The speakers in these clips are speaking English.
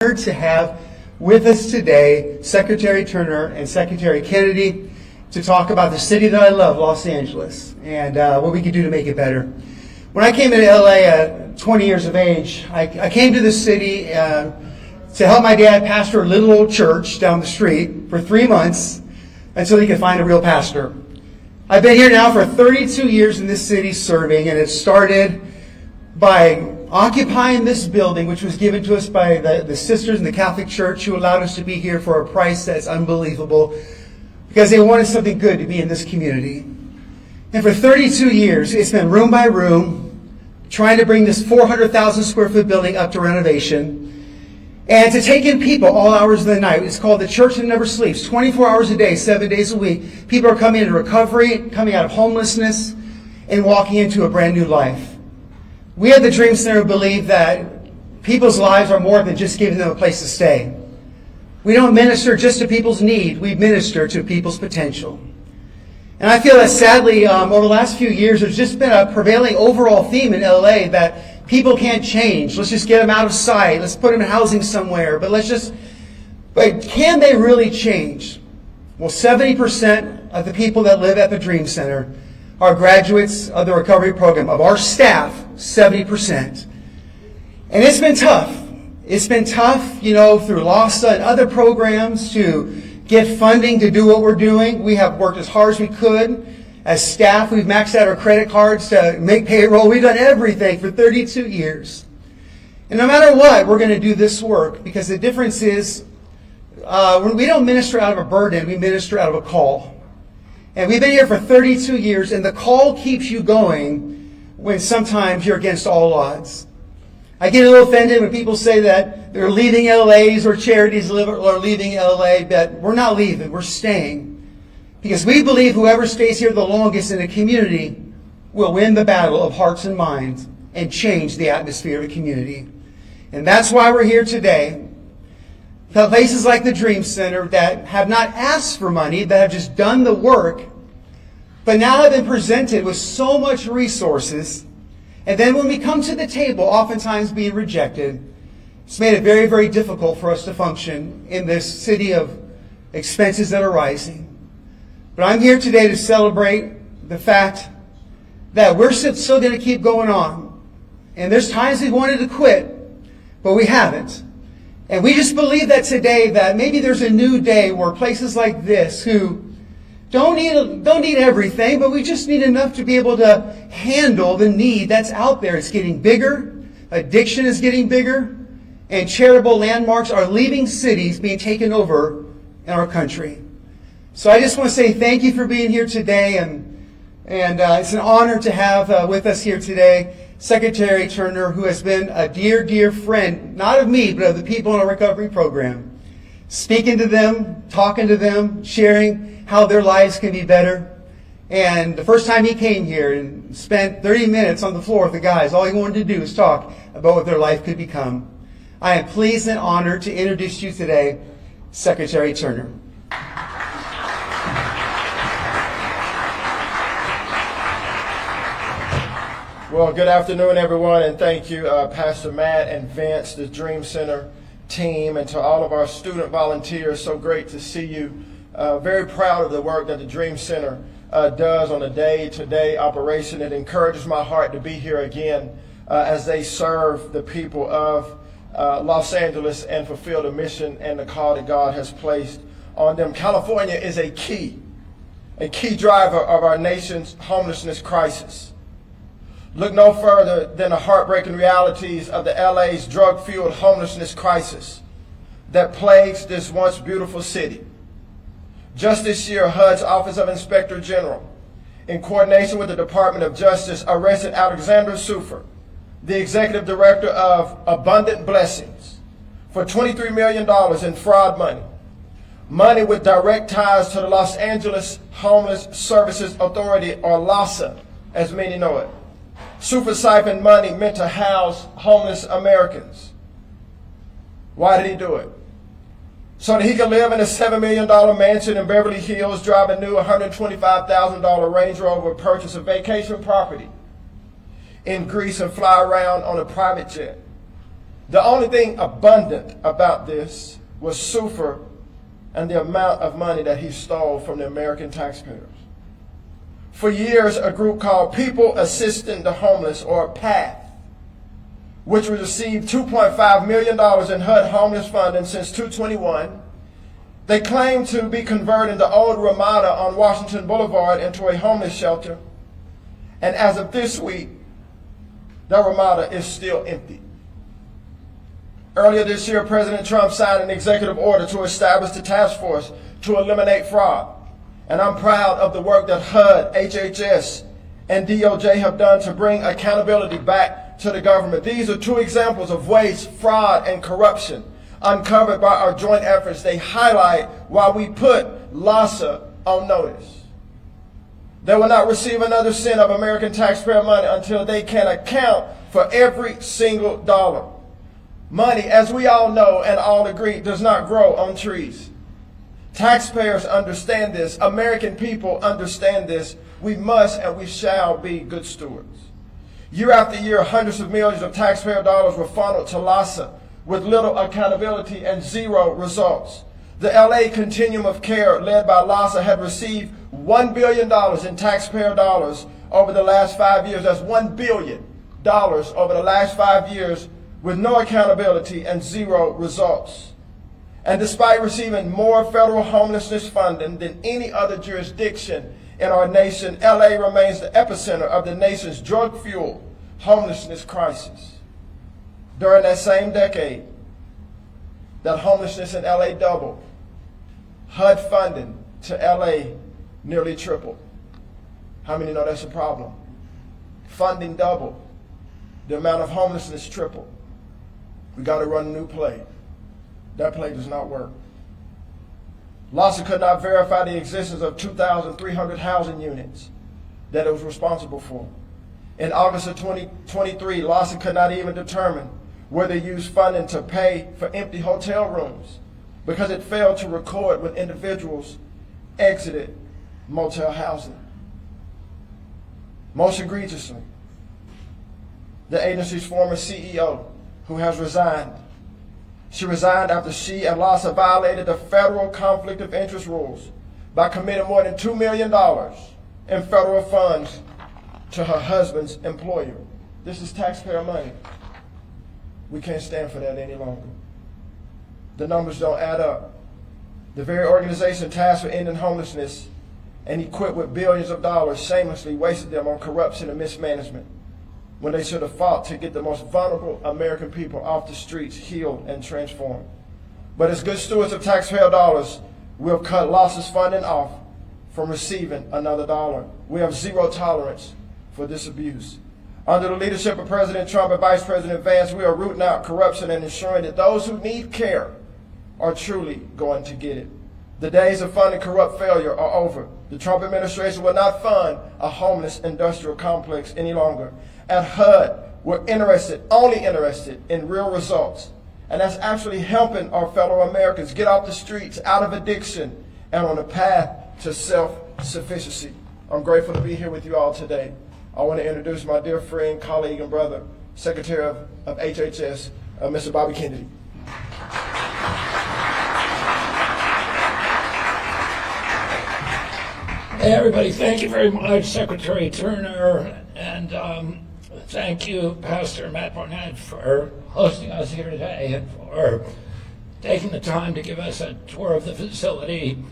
honored to have with us today Secretary Turner and Secretary Kennedy to talk about the city that I love, Los Angeles, and what we can do to make it better. When I came into LA at 20 years of age, I came to this city to help my dad pastor a little old church down the street for 3 months until he could find a real pastor. I've been here now for 32 years in this city serving, and it started by occupying this building, which was given to us by the sisters in the Catholic Church who allowed us to be here for a price that's unbelievable because they wanted something good to be in this community. And for 32 years, it's been room by room, trying to bring this 400,000 square foot building up to renovation and to take in people all hours of the night. It's called the Church That Never Sleeps, 24 hours a day, 7 days a week. People are coming into recovery, coming out of homelessness, and walking into a brand new life. We at the Dream Center believe that people's lives are more than just giving them a place to stay. We don't minister just to people's need, we minister to people's potential. And I feel that sadly, over the last few years, there's just been a prevailing overall theme in LA that people can't change. Let's just get them out of sight. Let's put them in housing somewhere. But can they really change? Well, 70% of the people that live at the Dream Center are graduates of the recovery program. Of our staff, 70%. And it's been tough. It's been tough, through LASA and other programs to get funding to do what we're doing. We have worked as hard as we could. As staff, we've maxed out our credit cards to make payroll. We've done everything for 32 years. And no matter what, we're going to do this work because the difference is we don't minister out of a burden, we minister out of a call. And we've been here for 32 years, and the call keeps you going when sometimes you're against all odds. I get a little offended when people say that they're leaving LAs or charities are leaving LA, but we're not leaving, we're staying. Because we believe whoever stays here the longest in a community will win the battle of hearts and minds and change the atmosphere of a community. And that's why we're here today. Places like the Dream Center that have not asked for money, that have just done the work, but now have been presented with so much resources. And then when we come to the table, oftentimes being rejected, it's made it very, very difficult for us to function in this city of expenses that are rising. But I'm here today to celebrate the fact that we're still going to keep going on. And there's times we wanted to quit, but we haven't. And we just believe that today that maybe there's a new day where places like this who don't need everything, but we just need enough to be able to handle the need that's out there. It's getting bigger. Addiction is getting bigger. And charitable landmarks are leaving cities being taken over in our country. So I just want to say thank you for being here today. And it's an honor to have with us here today Secretary Turner, who has been a dear, dear friend, not of me, but of the people in our recovery program. Speaking to them, talking to them, sharing how their lives can be better. And the first time he came here and spent 30 minutes on the floor with the guys, all he wanted to do was talk about what their life could become. I am pleased and honored to introduce you today, Secretary Turner. Well, good afternoon, everyone, and thank you, Pastor Matt and Vince, the Dream Center team, and to all of our student volunteers. So great to see you. Very proud of the work that the Dream Center does on a day-to-day operation. It encourages my heart to be here again as they serve the people of Los Angeles and fulfill the mission and the call that God has placed on them. California is a key driver of our nation's homelessness crisis. Look no further than the heartbreaking realities of the LA's drug-fueled homelessness crisis that plagues this once beautiful city. Just this year, HUD's Office of Inspector General, in coordination with the Department of Justice, arrested Alexander Sufer, the executive director of Abundant Blessings, for $23 million in fraud money with direct ties to the Los Angeles Homeless Services Authority, or LASA, as many know it. Sufer siphoned money meant to house homeless Americans. Why did he do it? So that he could live in a $7 million mansion in Beverly Hills, drive a new $125,000 Range Rover, purchase a vacation property in Greece, and fly around on a private jet. The only thing abundant about this was sulfur and the amount of money that he stole from the American taxpayers. For years, a group called People Assisting the Homeless, or PATH, which received $2.5 million in HUD homeless funding since 2021, they claimed to be converting the old Ramada on Washington Boulevard into a homeless shelter. And as of this week, the Ramada is still empty. Earlier this year, President Trump signed an executive order to establish the task force to eliminate fraud. And I'm proud of the work that HUD, HHS, and DOJ have done to bring accountability back to the government. These are two examples of waste, fraud, and corruption uncovered by our joint efforts. They highlight why we put LASA on notice. They will not receive another cent of American taxpayer money until they can account for every single dollar. Money, as we all know and all agree, does not grow on trees. Taxpayers understand this. American people understand this. We must and we shall be good stewards. Year after year, hundreds of millions of taxpayer dollars were funneled to LASA with little accountability and zero results. The LA Continuum of Care, led by LASA, had received $1 billion in taxpayer dollars over the last 5 years. That's $1 billion over the last 5 years with no accountability and zero results. And despite receiving more federal homelessness funding than any other jurisdiction in our nation, LA remains the epicenter of the nation's drug-fueled homelessness crisis. During that same decade, that homelessness in LA doubled. HUD funding to LA nearly tripled. How many know that's a problem? Funding doubled. The amount of homelessness tripled. We got to run a new play. That play does not work. LASA could not verify the existence of 2,300 housing units that it was responsible for. In August of 2023, LASA could not even determine whether it used funding to pay for empty hotel rooms because it failed to record when individuals exited motel housing. Most egregiously, the agency's former CEO, who has resigned. She resigned after she and LASA violated the federal conflict of interest rules by committing more than $2 million in federal funds to her husband's employer. This is taxpayer money. We can't stand for that any longer. The numbers don't add up. The very organization tasked with ending homelessness and equipped with billions of dollars shamelessly wasted them on corruption and mismanagement, when they should have fought to get the most vulnerable American people off the streets, healed and transformed. But as good stewards of taxpayer dollars, we'll cut LASA's funding off from receiving another dollar. We have zero tolerance for this abuse. Under the leadership of President Trump and Vice President Vance, we are rooting out corruption and ensuring that those who need care are truly going to get it. The days of funding corrupt failure are over. The Trump administration will not fund a homeless industrial complex any longer. At HUD, we're only interested in real results. And that's actually helping our fellow Americans get off the streets, out of addiction, and on a path to self-sufficiency. I'm grateful to be here with you all today. I want to introduce my dear friend, colleague, and brother, Secretary of HHS, Mr. Bobby Kennedy. Hey everybody, thank you very much, Secretary Turner, and thank you, Pastor Matt Barnett, for hosting us here today and for taking the time to give us a tour of the facility.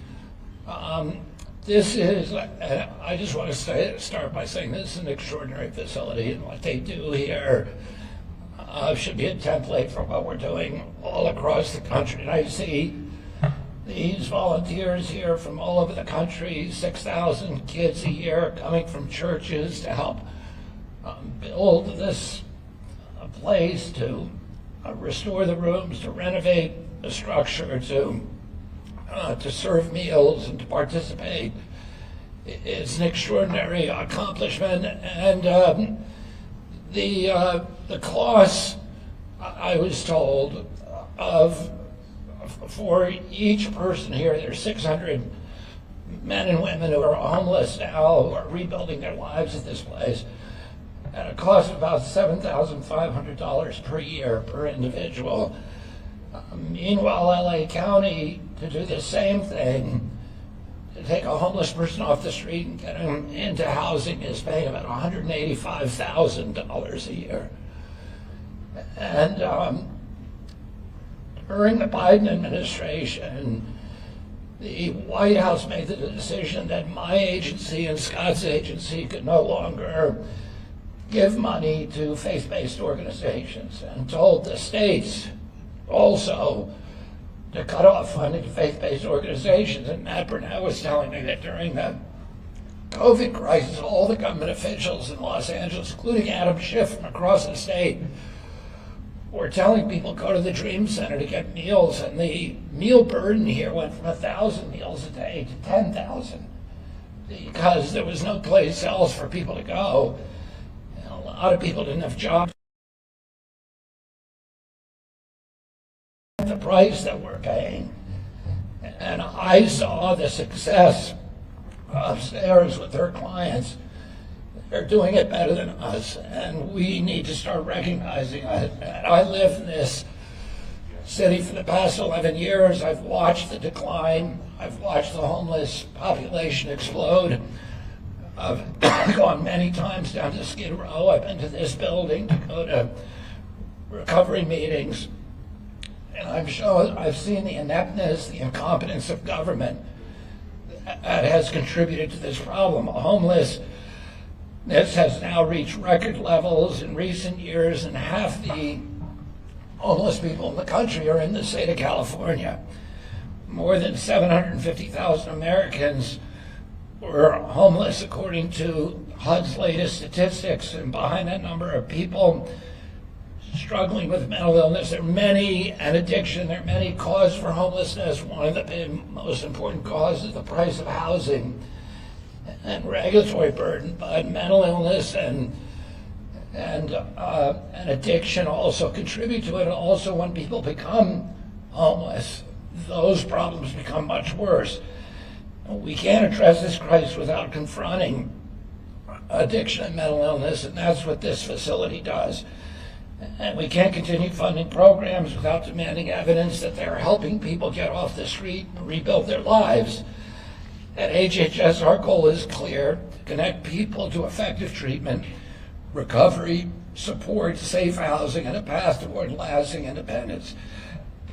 This is, I just want to start by saying this is an extraordinary facility, and what they do here should be a template for what we're doing all across the country. And I see these volunteers here from all over the country, 6,000 kids a year coming from churches to help build this place, to restore the rooms, to renovate the structure, to serve meals and to participate. It's an extraordinary accomplishment, and the costs, I was told, for each person here, there's 600 men and women who are homeless now, who are rebuilding their lives at this place. at a cost of about $7,500 per year per individual. Meanwhile, LA County, to do the same thing, to take a homeless person off the street and get him into housing, is paying about $185,000 a year. And during the Biden administration, the White House made the decision that my agency and Scott's agency could no longer give money to faith-based organizations, and told the states also to cut off funding to faith-based organizations. And Matt Burnett was telling me that during the COVID crisis, all the government officials in Los Angeles, including Adam Schiff from across the state, were telling people go to the Dream Center to get meals, and the meal burden here went from 1,000 meals a day to 10,000 because there was no place else for people to go. And a lot of people didn't have jobs. The price that we're paying. And I saw the success upstairs with their clients. They're doing it better than us, and we need to start recognizing it. And I live in this city for the past 11 years. I've watched the decline. I've watched the homeless population explode. I've gone many times down to Skid Row. I've been to this building to go to recovery meetings. And I've seen the ineptness, the incompetence of government that has contributed to this problem. Homelessness has now reached record levels in recent years, and half the homeless people in the country are in the state of California. More than 750,000 Americans were homeless, according to HUD's latest statistics, and behind that number are people struggling with mental illness. There are many, and addiction. There are many causes for homelessness. One of the most important causes is the price of housing and regulatory burden, but mental illness and addiction also contribute to it. And also, when people become homeless, those problems become much worse. We can't address this crisis without confronting addiction and mental illness, and that's what this facility does. And we can't continue funding programs without demanding evidence that they're helping people get off the street and rebuild their lives. At HHS, our goal is clear: to connect people to effective treatment, recovery, support, safe housing, and a path toward lasting independence.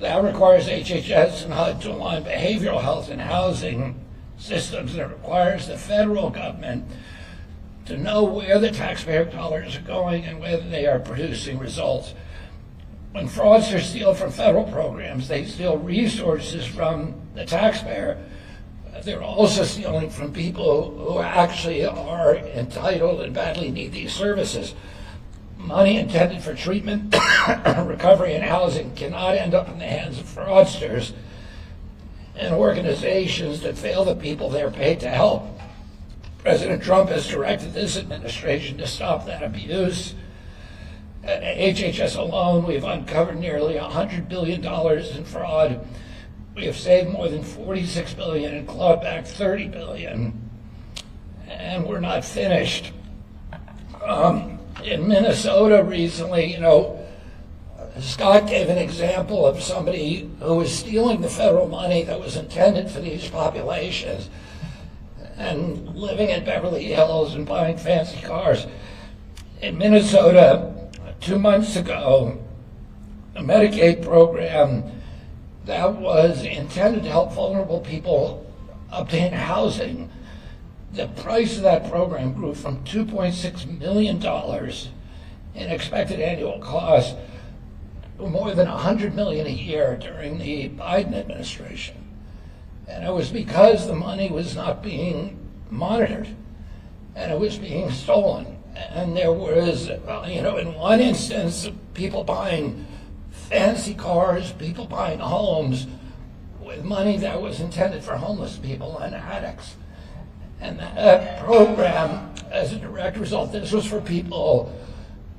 That requires HHS and HUD to align behavioral health and housing systems, and it requires the federal government to know where the taxpayer dollars are going and whether they are producing results. When fraudsters steal from federal programs, they steal resources from the taxpayer. They're also stealing from people who actually are entitled and badly need these services. Money intended for treatment, recovery, and housing cannot end up in the hands of fraudsters and organizations that fail the people they're paid to help. President Trump has directed this administration to stop that abuse. At HHS alone, we've uncovered nearly $100 billion in fraud. We have saved more than $46 billion and clawed back $30 billion. And we're not finished. In Minnesota recently, Scott gave an example of somebody who was stealing the federal money that was intended for these populations and living in Beverly Hills and buying fancy cars. In Minnesota, 2 months ago, a Medicaid program that was intended to help vulnerable people obtain housing, the price of that program grew from $2.6 million in expected annual cost to more than $100 million a year during the Biden administration. And it was because the money was not being monitored, and it was being stolen. And there was, in one instance, people buying fancy cars, people buying homes with money that was intended for homeless people and addicts. And that program, as a direct result, this was for people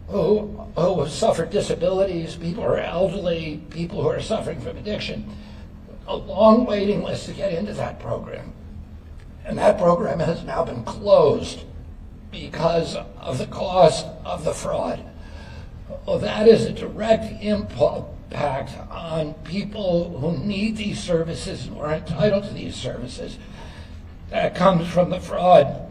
who suffered disabilities, people who are elderly, people who are suffering from addiction. A long waiting list to get into that program. And that program has now been closed because of the cost of the fraud. Well, that is a direct impact on people who need these services and are entitled to these services. That comes from the fraud.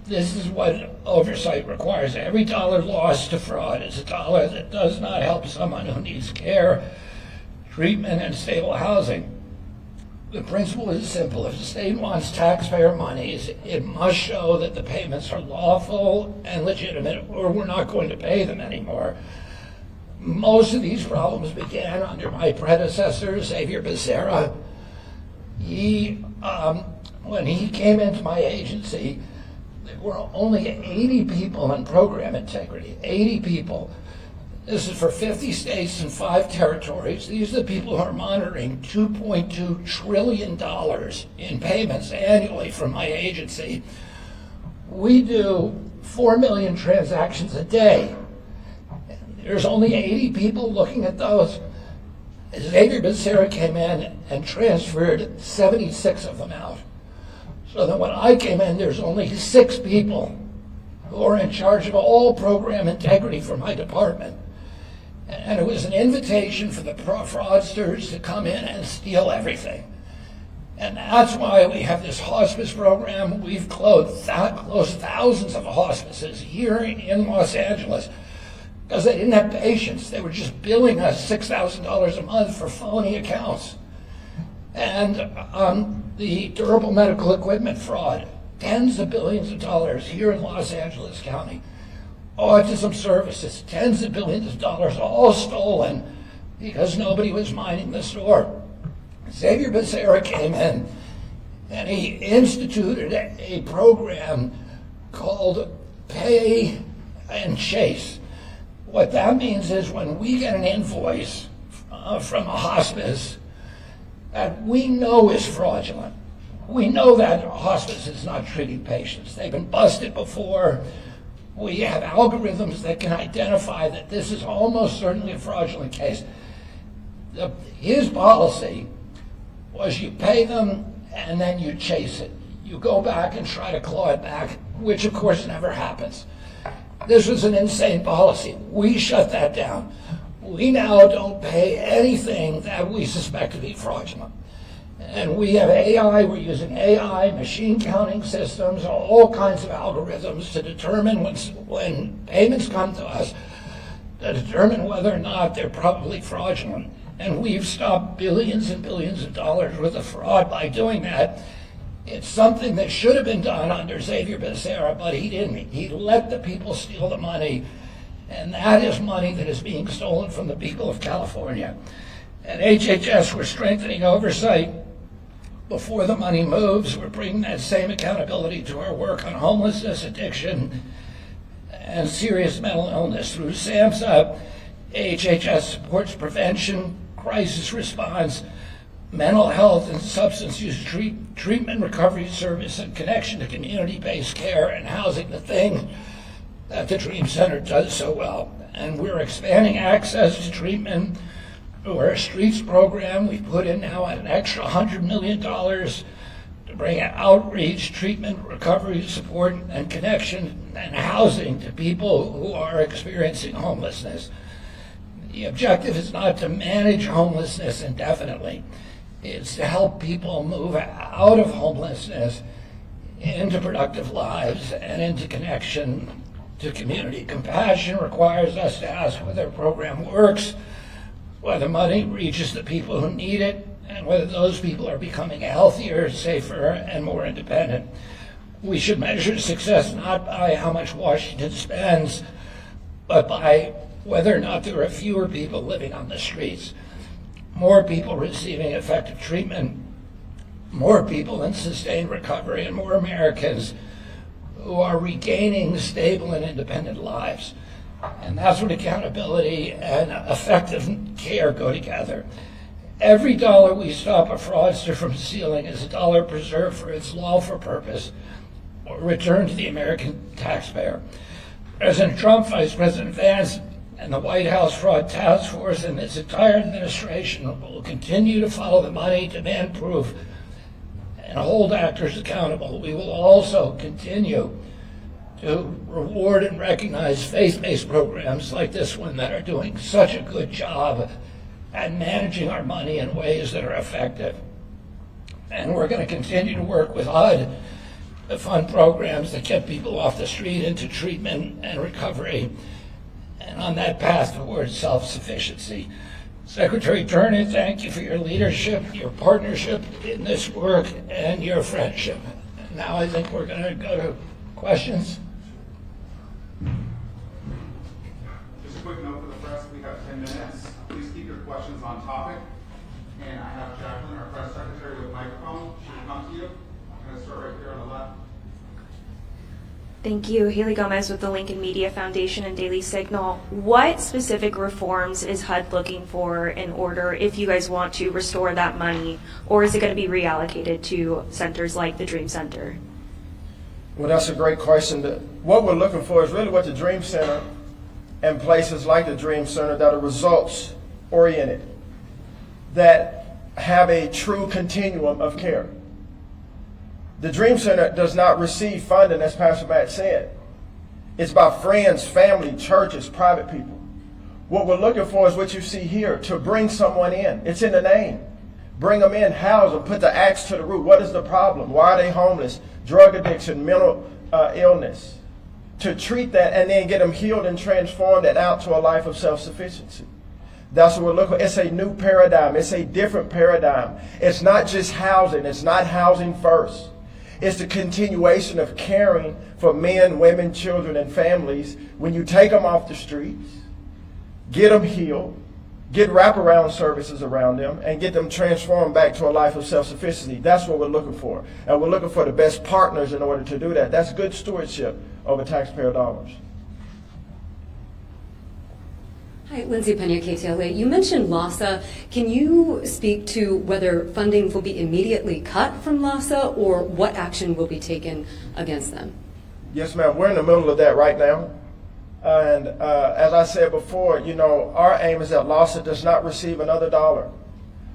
This is what oversight requires. Every dollar lost to fraud is a dollar that does not help someone who needs care, treatment, and stable housing. The principle is simple. If the state wants taxpayer monies, it must show that the payments are lawful and legitimate, or we're not going to pay them anymore. Most of these problems began under my predecessor, Xavier Becerra. When he came into my agency, there were only 80 people in program integrity, 80 people. This is for 50 states and 5 territories. These are the people who are monitoring $2.2 trillion in payments annually from my agency. We do 4 million transactions a day. There's only 80 people looking at those. Xavier Becerra came in and transferred 76 of them out. So that when I came in, there's only 6 people who are in charge of all program integrity for my department. And it was an invitation for the fraudsters to come in and steal everything. And that's why we have this hospice program. We've closed thousands of hospices here in Los Angeles because they didn't have patients. They were just billing us $6,000 a month for phony accounts. And the durable medical equipment fraud, tens of billions of dollars here in Los Angeles County. Autism services, tens of billions of dollars, all stolen because nobody was minding the store. Xavier Becerra came in and he instituted a program called Pay and Chase. What that means is when we get an invoice from a hospice that we know is fraudulent, we know that hospice is not treating patients. They've been busted before. We have algorithms that can identify that this is almost certainly a fraudulent case. His policy was you pay them and then you chase it. You go back and try to claw it back, which of course never happens. This was an insane policy. We shut that down. We now don't pay anything that we suspect to be fraudulent. And we have AI, we're using AI, machine counting systems, all kinds of algorithms to determine when payments come to us, to determine whether or not they're probably fraudulent. And we've stopped billions and billions of dollars worth of fraud by doing that. It's something that should have been done under Xavier Becerra, but he didn't. He let the people steal the money, and that is money that is being stolen from the people of California. At HHS, we're strengthening oversight. Before the money moves, we're bringing that same accountability to our work on homelessness, addiction, and serious mental illness. Through SAMHSA, HHS supports prevention, crisis response, mental health and substance use treatment recovery service, and connection to community-based care and housing, the thing that the Dream Center does so well. And we're expanding access to treatment. Our streets program, we put in now an extra $100 million to bring outreach, treatment, recovery, support, and connection and housing to people who are experiencing homelessness. The objective is not to manage homelessness indefinitely. It's to help people move out of homelessness into productive lives and into connection to community. Compassion requires us to ask whether a program works, whether money reaches the people who need it, and whether those people are becoming healthier, safer, and more independent. We should measure success not by how much Washington spends, but by whether or not there are fewer people living on the streets, more people receiving effective treatment, more people in sustained recovery, and more Americans who are regaining stable and independent lives. And that's when accountability and effective care go together. Every dollar we stop a fraudster from stealing is a dollar preserved for its lawful purpose or returned to the American taxpayer. President Trump, Vice President Vance, and the White House Fraud Task Force and its entire administration will continue to follow the money, demand proof, and hold actors accountable. We will also continue to reward and recognize faith-based programs like this one that are doing such a good job at managing our money in ways that are effective. And we're going to continue to work with HUD to fund programs that get people off the street into treatment and recovery, and on that path towards self-sufficiency. Secretary Turner, thank you for your leadership, your partnership in this work, and your friendship. And now I think we're going to go to questions. Just a quick note for the press, we have 10 minutes. Please keep your questions on topic. And I have Jacqueline, our press secretary, with microphone. She will come to you. I'm going to start right here on the left. Thank you. Haley Gomez with the Lincoln Media Foundation and Daily Signal. What specific reforms is HUD looking for in order, if you guys want to restore that money, or is it going to be reallocated to centers like the Dream Center? Well, that's a great question. What we're looking for is really what the Dream Center and places like the Dream Center that are results oriented, that have a true continuum of care. The Dream Center does not receive funding, as Pastor Matt said. It's by friends, family, churches, private people. What we're looking for is what you see here, to bring someone in. It's in the name. Bring them in, house them, put the axe to the root. What is the problem? Why are they homeless? Drug addiction, mental illness. To treat that and then get them healed and transformed and out to a life of self-sufficiency. That's what we're looking for. It's a new paradigm. It's a different paradigm. It's not just housing. It's not housing first. It's the continuation of caring for men, women, children, and families. When you take them off the streets, get them healed, get wraparound services around them, and get them transformed back to a life of self-sufficiency. That's what we're looking for. And we're looking for the best partners in order to do that. That's good stewardship over taxpayer dollars. Hi, Lindsay Pena, KTLA. You mentioned LAHSA. Can you speak to whether funding will be immediately cut from LAHSA or what action will be taken against them? Yes, ma'am. We're in the middle of that right now. And as I said before, you know, our aim is that LAHSA does not receive another dollar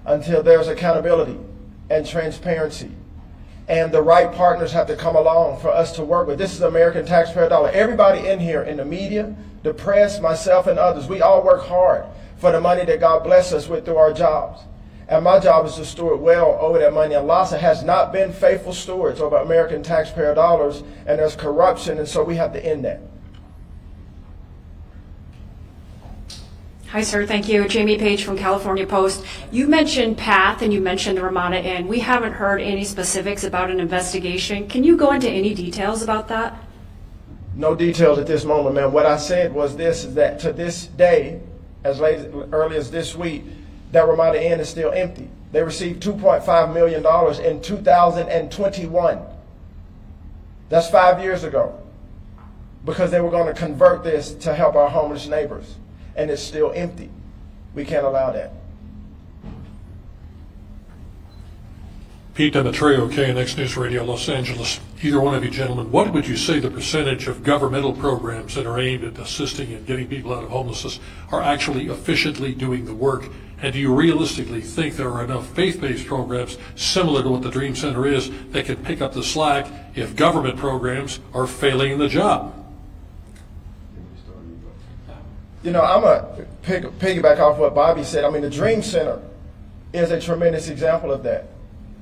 until there's accountability and transparency. And the right partners have to come along for us to work with. This is American taxpayer dollar. Everybody in here, in the media, the press, myself, and others, we all work hard for the money that God bless us with through our jobs. And my job is to steward well over that money. And LAHSA has not been faithful stewards over American taxpayer dollars, and there's corruption, and so we have to end that. Hi, sir. Thank you. Jamie Page from California Post. You mentioned PATH and you mentioned the Ramada Inn. We haven't heard any specifics about an investigation. Can you go into any details about that? No details at this moment, ma'am. What I said was this, is that to this day, early as this week, that Ramada Inn is still empty. They received $2.5 million in 2021. That's 5 years ago, because they were going to convert this to help our homeless neighbors. And it's still empty. We can't allow that. Pete Demetrio, KNX News Radio, Los Angeles. Either one of you gentlemen, what would you say the percentage of governmental programs that are aimed at assisting and getting people out of homelessness are actually efficiently doing the work? And do you realistically think there are enough faith-based programs similar to what the Dream Center is that can pick up the slack if government programs are failing in the job? You know, I'm going to piggyback off what Bobby said. I mean, the Dream Center is a tremendous example of that.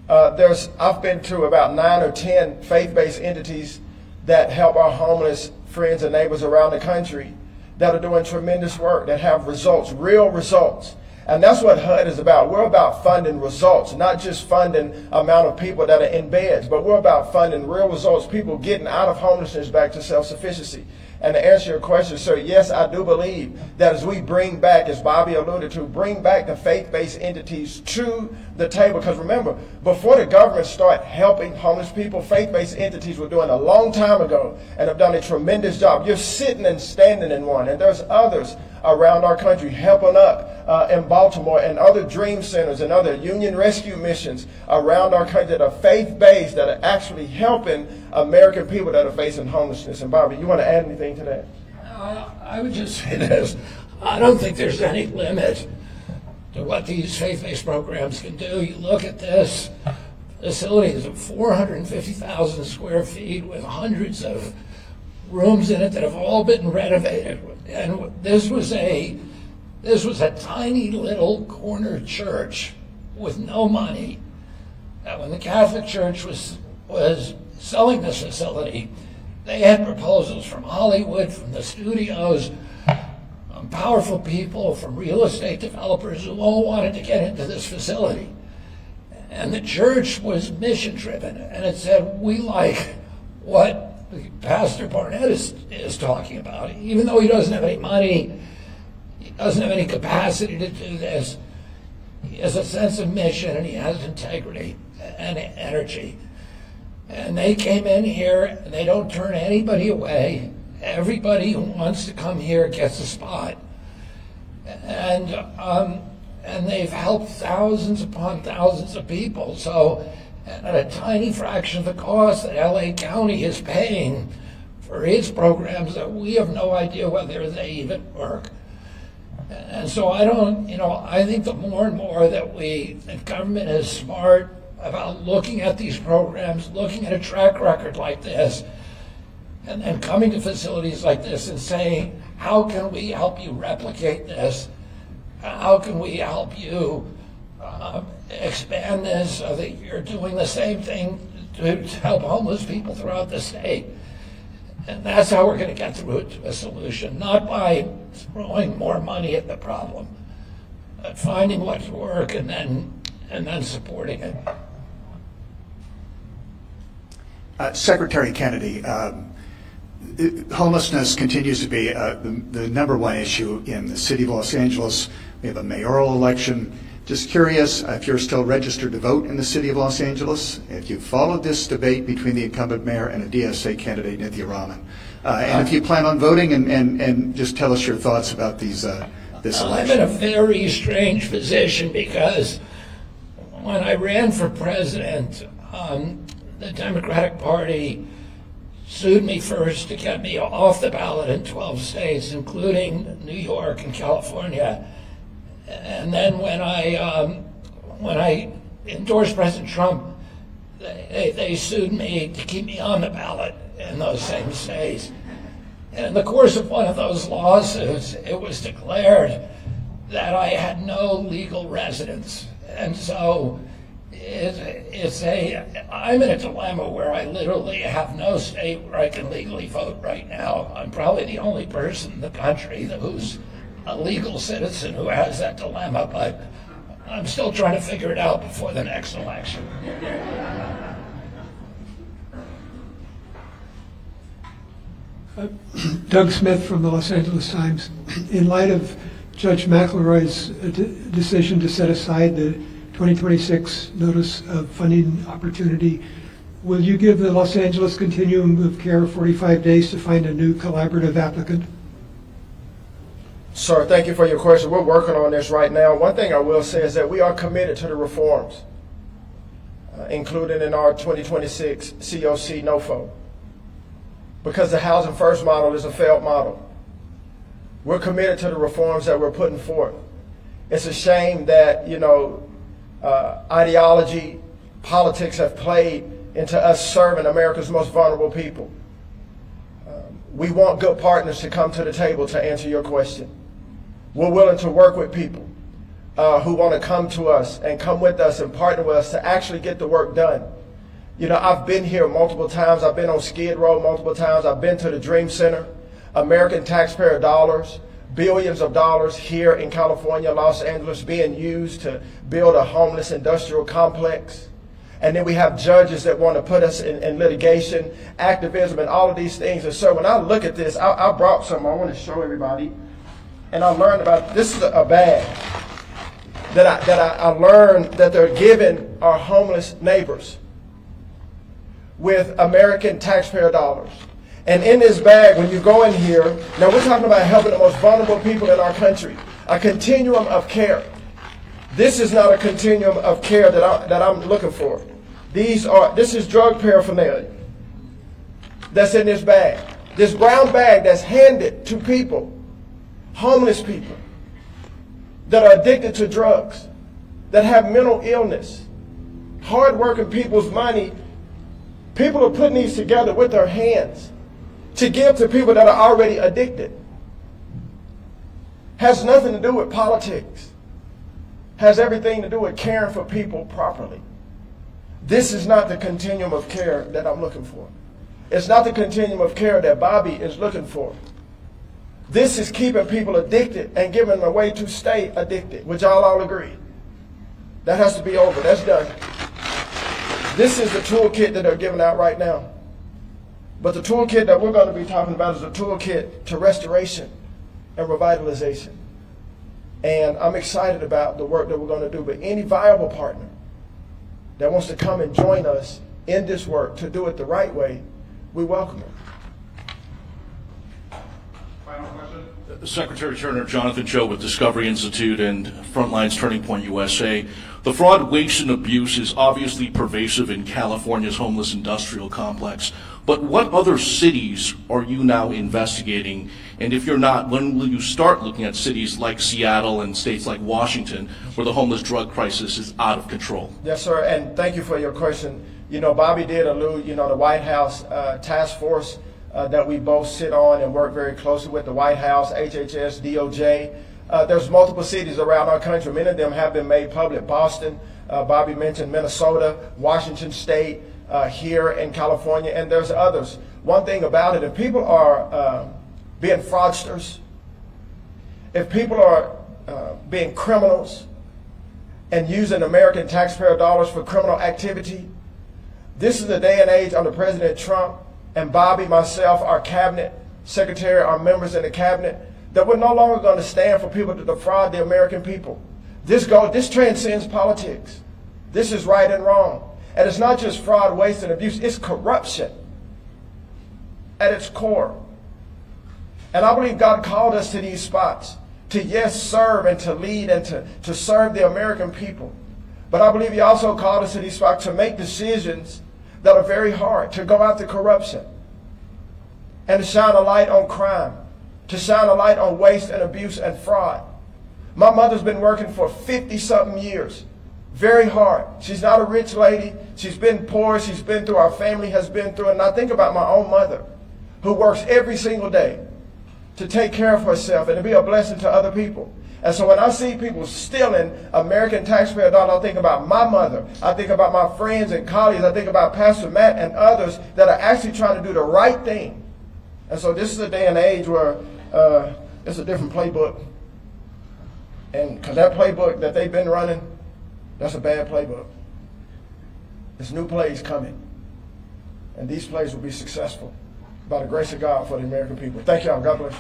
I've been to about 9 or 10 faith-based entities that help our homeless friends and neighbors around the country that are doing tremendous work, that have results, real results. And that's what HUD is about. We're about funding results, not just funding amount of people that are in beds, but we're about funding real results, people getting out of homelessness back to self-sufficiency. And to answer your question, sir, yes, I do believe that as we bring back, as Bobby alluded to, bring back the faith-based entities to the table. Because remember, before the government started helping homeless people, faith-based entities were doing a long time ago and have done a tremendous job. You're sitting and standing in one, and there's others around our country helping up in Baltimore and other Dream Centers and other Union Rescue missions around our country that are faith-based, that are actually helping American people that are facing homelessness. And Bobby, you want to add anything to that? I would just say this. I don't think there's any limit to what these faith-based programs can do. You look at this facility, it's 450,000 square feet with hundreds of rooms in it that have all been renovated. And this was a tiny little corner church with no money. When the Catholic Church was selling this facility, they had proposals from Hollywood, from the studios, powerful people, from real estate developers who all wanted to get into this facility. And the church was mission-driven, and it said, we like what Pastor Barnett is talking about. Even though he doesn't have any money, he doesn't have any capacity to do this, he has a sense of mission, and he has integrity and energy. And they came in here, and they don't turn anybody away. Everybody who wants to come here gets a spot. And they've helped thousands upon thousands of people. So at a tiny fraction of the cost that LA County is paying for its programs that we have no idea whether they even work. And so I think the more and more that government is smart about looking at these programs, looking at a track record like this, and then coming to facilities like this and saying, how can we help you replicate this? How can we help you expand this so that you're doing the same thing to help homeless people throughout the state? And that's how we're going to get through it to a solution, not by throwing more money at the problem, but finding what's work and then supporting it. Secretary Kennedy, homelessness continues to be the number one issue in the city of Los Angeles. We have a mayoral election. Just curious if you're still registered to vote in the city of Los Angeles, if you followed this debate between the incumbent mayor and a DSA candidate, Nithya Raman, and if you plan on voting, and just tell us your thoughts about this election. I'm in a very strange position because when I ran for president, the Democratic Party sued me first to get me off the ballot in 12 states, including New York and California. And then when I endorsed President Trump, they sued me to keep me on the ballot in those same states. And in the course of one of those lawsuits, it was declared that I had no legal residence. And so I'm in a dilemma where I literally have no state where I can legally vote right now. I'm probably the only person in the country who's a legal citizen who has that dilemma, but I'm still trying to figure it out before the next election. Doug Smith from the Los Angeles Times. In light of Judge McElroy's decision to set aside the 2026 notice of funding opportunity, will you give the Los Angeles Continuum of Care 45 days to find a new collaborative applicant? Sir, thank you for your question. We're working on this right now. One thing I will say is that we are committed to the reforms, including in our 2026 COC NOFO, because the Housing First model is a failed model. We're committed to the reforms that we're putting forth. It's a shame that, ideology, politics have played into us serving America's most vulnerable people. We want good partners to come to the table to answer your question. We're willing to work with people who want to come to us and come with us and partner with us to actually get the work done. I've been here multiple times. I've been on Skid Row multiple times. I've been to the Dream Center. American taxpayer dollars, billions of dollars here in California, Los Angeles, being used to build a homeless industrial complex. And then we have judges that want to put us in litigation, activism, and all of these things. And so when I look at this, I brought some I want to show everybody. And I learned about, this is a bag that I learned that they're giving our homeless neighbors with American taxpayer dollars. And in this bag, when you go in here, now we're talking about helping the most vulnerable people in our country, a continuum of care. This is not a continuum of care that I'm looking for. This is drug paraphernalia that's in this bag. This brown bag that's handed to people, homeless people, that are addicted to drugs, that have mental illness, hard-working people's money. People are putting these together with their hands to give to people that are already addicted. Has nothing to do with politics. Has everything to do with caring for people properly. This is not the continuum of care that I'm looking for. It's not the continuum of care that Bobby is looking for. This is keeping people addicted and giving them a way to stay addicted, which y'all all agree. That has to be over. That's done. This is the toolkit that they're giving out right now. But the toolkit that we're going to be talking about is a toolkit to restoration and revitalization. And I'm excited about the work that we're going to do. But any viable partner that wants to come and join us in this work to do it the right way, we welcome them. Final question? Secretary Turner, Jonathan Cho with Discovery Institute and Frontlines Turning Point USA. The fraud, waste, and abuse is obviously pervasive in California's homeless industrial complex. But what other cities are you now investigating? And if you're not, when will you start looking at cities like Seattle and states like Washington where the homeless drug crisis is out of control? Yes, sir, and thank you for your question. You know, Bobby did allude, the White House task force that we both sit on and work very closely with, the White House, HHS, DOJ. There's multiple cities around our country. Many of them have been made public. Boston, Bobby mentioned Minnesota, Washington State, here in California, and there's others. One thing about it, if people are being fraudsters, if people are being criminals and using American taxpayer dollars for criminal activity, this is the day and age under President Trump and Bobby, myself, our cabinet secretary, our members in the cabinet, that we're no longer going to stand for people to defraud the American people. This transcends politics. This is right and wrong. And it's not just fraud, waste, and abuse. It's corruption at its core. And I believe God called us to these spots to, yes, serve and to lead and to serve the American people. But I believe He also called us to these spots to make decisions that are very hard, to go after corruption and to shine a light on crime, to shine a light on waste and abuse and fraud. My mother's been working for 50-something years, very hard. She's not a rich lady. She's been poor. She's been through, our family has been through. And I think about my own mother, who works every single day to take care of herself and to be a blessing to other people. And so when I see people stealing American taxpayer dollars, I think about my mother. I think about my friends and colleagues. I think about Pastor Matt and others that are actually trying to do the right thing. And so this is a day and age where it's a different playbook. And because that playbook that they've been running, that's a bad playbook. There's new plays coming. And these plays will be successful by the grace of God for the American people. Thank y'all. God bless you.